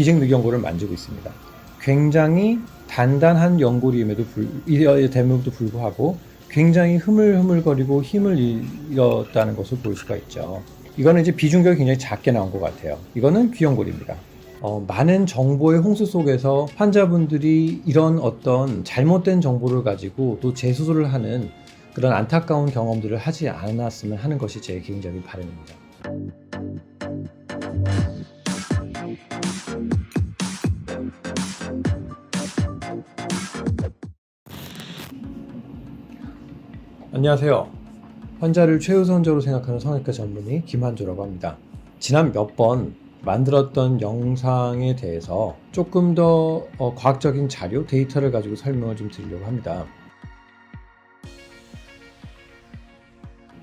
기증늑연골을 만지고 있습니다. 굉장히 단단한 연골임에도 불구하고 굉장히 흐물흐물거리고 힘을 잃었다는 것을 볼 수가 있죠. 이거는 이제 비중격이 굉장히 작게 나온 것 같아요. 이거는 귀연골입니다. 많은 정보의 홍수 속에서 환자분들이 이런 어떤 잘못된 정보를 가지고 또 재수술을 하는 그런 안타까운 경험들을 하지 않았으면 하는 것이 제 개인적인 바람입니다. 안녕하세요. 환자를 최우선적으로 생각하는 성형외과 전문의 김한조라고 합니다. 지난 몇 번 만들었던 영상에 대해서 조금 더 과학적인 자료, 데이터를 가지고 설명을 좀 드리려고 합니다.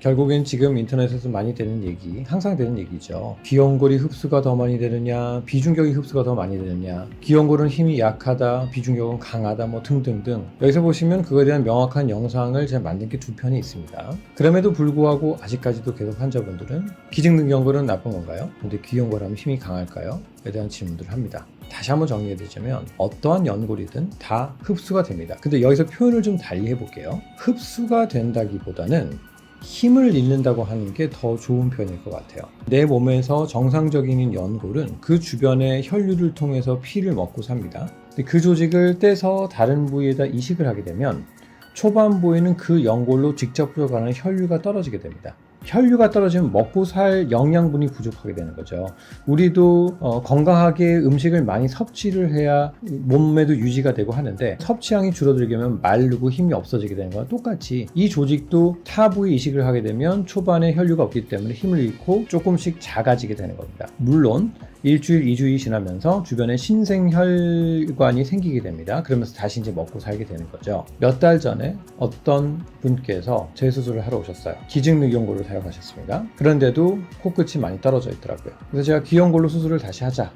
결국엔 지금 인터넷에서 많이 되는 얘기, 항상 되는 얘기죠. 귀연골이 흡수가 더 많이 되느냐, 비중격이 흡수가 더 많이 되느냐, 귀연골은 힘이 약하다, 비중격은 강하다, 뭐 등등등. 여기서 보시면 그거에 대한 명확한 영상을 제가 만든 게 두 편이 있습니다. 그럼에도 불구하고 아직까지도 계속 환자분들은 기증늑연골은 나쁜 건가요? 근데 귀연골하면 힘이 강할까요? 에 대한 질문들을 합니다. 다시 한번 정리해드리자면 어떠한 연골이든 다 흡수가 됩니다. 근데 여기서 표현을 좀 달리 해볼게요. 흡수가 된다기보다는 힘을 잃는다고 하는 게 더 좋은 표현일 것 같아요. 내 몸에서 정상적인 연골은 그 주변의 혈류를 통해서 피를 먹고 삽니다. 근데 그 조직을 떼서 다른 부위에다 이식을 하게 되면 초반부에는 그 연골로 직접 들어가는 혈류가 떨어지게 됩니다. 혈류가 떨어지면 먹고 살 영양분이 부족하게 되는 거죠. 우리도 건강하게 음식을 많이 섭취를 해야 몸매도 유지가 되고 하는데 섭취량이 줄어들게 되면 마르고 힘이 없어지게 되는 거와 똑같이 이 조직도 타 부위 이식을 하게 되면 초반에 혈류가 없기 때문에 힘을 잃고 조금씩 작아지게 되는 겁니다. 물론 일주일, 2주일이 지나면서 주변에 신생혈관이 생기게 됩니다. 그러면서 다시 이제 먹고 살게 되는 거죠. 몇 달 전에 어떤 분께서 재수술을 하러 오셨어요. 기증늑연골을 사용하셨습니다. 그런데도 코끝이 많이 떨어져 있더라고요. 그래서 제가 귀연골로 수술을 다시 하자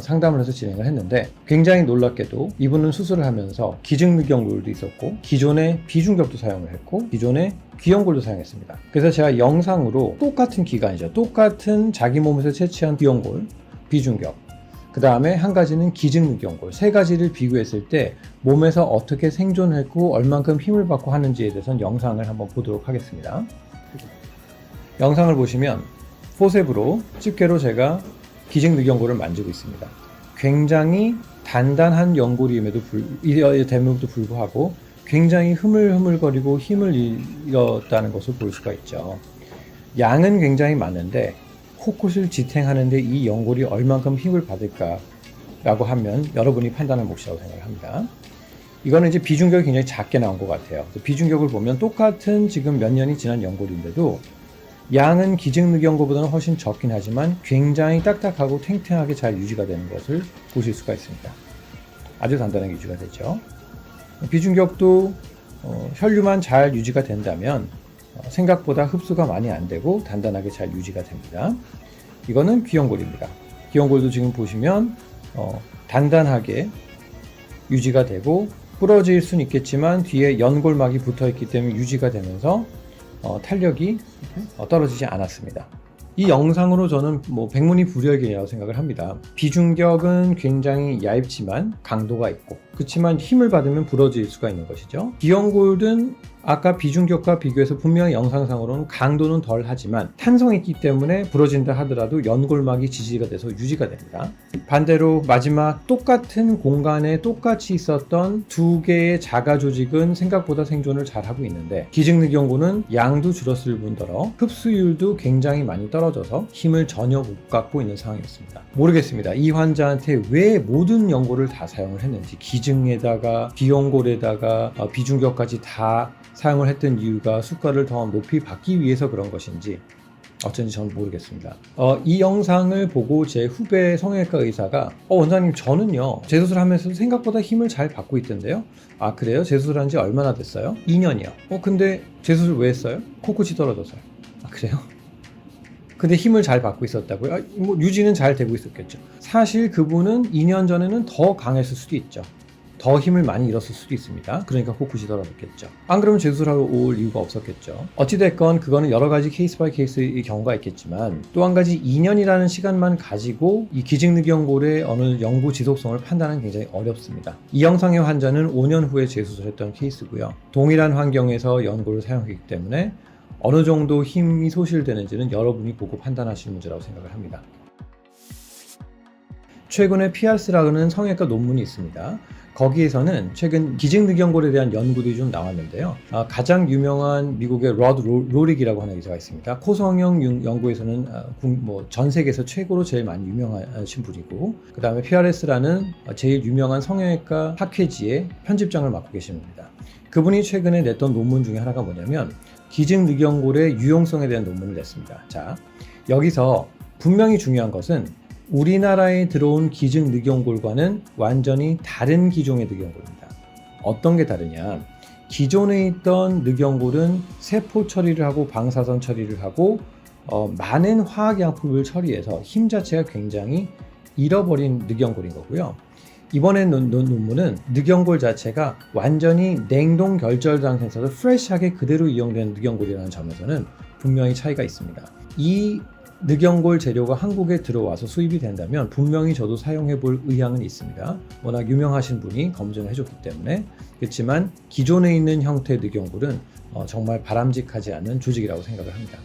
상담을 해서 진행을 했는데 굉장히 놀랍게도 이분은 수술을 하면서 기증늑연골도 있었고 기존의 비중격도 사용을 했고 기존의 귀연골도 사용했습니다. 그래서 제가 영상으로 똑같은 기간이죠. 똑같은 자기 몸에서 채취한 귀연골, 비중격, 그 다음에 한 가지는 기증늑연골, 세 가지를 비교했을 때 몸에서 어떻게 생존했고 얼만큼 힘을 받고 하는지에 대해서는 영상을 한번 보도록 하겠습니다. 영상을 보시면 포셉으로 집게로 제가 기증늑연골을 만지고 있습니다. 굉장히 단단한 연골임에도 불구하고 굉장히 흐물흐물거리고 힘을 잃었다는 것을 볼 수가 있죠. 양은 굉장히 많은데 코끝을 지탱하는데 이 연골이 얼만큼 힘을 받을까라고 하면 여러분이 판단할 몫이라고 생각을 합니다. 이거는 이제 비중격이 굉장히 작게 나온 것 같아요. 비중격을 보면 똑같은 지금 몇 년이 지난 연골인데도 양은 기증늑연골보다는 훨씬 적긴 하지만 굉장히 딱딱하고 탱탱하게 잘 유지가 되는 것을 보실 수가 있습니다. 아주 단단하게 유지가 되죠. 비중격도 혈류만 잘 유지가 된다면 생각보다 흡수가 많이 안 되고 단단하게 잘 유지가 됩니다. 이거는 귀연골입니다. 귀연골도 지금 보시면 단단하게 유지가 되고 부러질 수는 있겠지만 뒤에 연골막이 붙어 있기 때문에 유지가 되면서 탄력이 떨어지지 않았습니다. 이 영상으로 저는 백문이불여일견이라고 생각을 합니다. 비중격은 굉장히 얇지만 강도가 있고 그렇지만 힘을 받으면 부러질 수가 있는 것이죠. 귀연골은 아까 비중격과 비교해서 분명히 영상상으로는 강도는 덜 하지만 탄성이 있기 때문에 부러진다 하더라도 연골막이 지지가 돼서 유지가 됩니다. 반대로 마지막 똑같은 공간에 똑같이 있었던 두 개의 자가 조직은 생각보다 생존을 잘하고 있는데 기증늑연골은 양도 줄었을 뿐더러 흡수율도 굉장히 많이 떨어져서 힘을 전혀 못 갖고 있는 상황이었습니다. 모르겠습니다. 이 환자한테 왜 모든 연골을 다 사용을 했는지 기증에다가 귀연골에다가 비중격까지 다 사용을 했던 이유가 수가를 더 높이 받기 위해서 그런 것인지 어쩐지 저는 모르겠습니다. 이 영상을 보고 제 후배 성형외과 의사가 원장님 저는요 재수술하면서 생각보다 힘을 잘 받고 있던데요. 아 그래요? 재수술한 지 얼마나 됐어요? 2년이요. 근데 재수술 왜 했어요? 코끝이 떨어져서요. 아 그래요? 근데 힘을 잘 받고 있었다고요? 유지는 잘 되고 있었겠죠. 사실 그분은 2년 전에는 더 강했을 수도 있죠. 더 힘을 많이 잃었을 수도 있습니다. 그러니까 꼭 굿이더라도 겠죠. 안 그러면 재수술하러 올 이유가 없었겠죠. 어찌됐건 그거는 여러 가지 케이스 바이 케이스의 경우가 있겠지만 또 한 가지 2년이라는 시간만 가지고 이 기증늑연골의 어느 연구 지속성을 판단하는 굉장히 어렵습니다. 이 영상의 환자는 5년 후에 재수술했던 케이스고요. 동일한 환경에서 연골을 사용했기 때문에 어느 정도 힘이 소실되는지는 여러분이 보고 판단하시는 문제라고 생각을 합니다. 최근에 피아스라는 성형외과 논문이 있습니다. 거기에서는 최근 기증늑연골에 대한 연구들이 좀 나왔는데요. 가장 유명한 미국의 로드 로릭이라고 하는 의사가 있습니다. 코성형 연구에서는 전 세계에서 최고로 제일 많이 유명하신 분이고, 그 다음에 PRS라는 제일 유명한 성형외과 학회지의 편집장을 맡고 계십니다. 그분이 최근에 냈던 논문 중에 하나가 뭐냐면 기증늑연골의 유용성에 대한 논문을 냈습니다. 자, 여기서 분명히 중요한 것은 우리나라에 들어온 기증늑연골과는 완전히 다른 기종의 늑연골입니다. 어떤 게 다르냐? 기존에 있던 늑연골은 세포 처리를 하고 방사선 처리를 하고 많은 화학약품을 처리해서 힘 자체가 굉장히 잃어버린 늑연골인 거고요. 이번에 논문은 늑연골 자체가 완전히 냉동 결절 상태에서 프레시하게 그대로 이용된 늑연골이라는 점에서는 분명히 차이가 있습니다. 이 늑연골 재료가 한국에 들어와서 수입이 된다면 분명히 저도 사용해 볼 의향은 있습니다. 워낙 유명하신 분이 검증을 해줬기 때문에. 그렇지만 기존에 있는 형태의 늑연골은 정말 바람직하지 않은 조직이라고 생각을 합니다.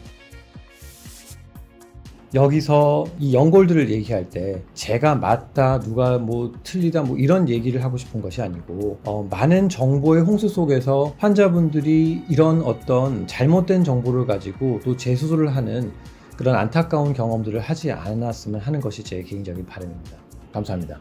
여기서 이 연골들을 얘기할 때 제가 맞다, 누가 틀리다 이런 얘기를 하고 싶은 것이 아니고 많은 정보의 홍수 속에서 환자분들이 이런 어떤 잘못된 정보를 가지고 또 재수술을 하는 그런 안타까운 경험들을 하지 않았으면 하는 것이 제 개인적인 바람입니다. 감사합니다.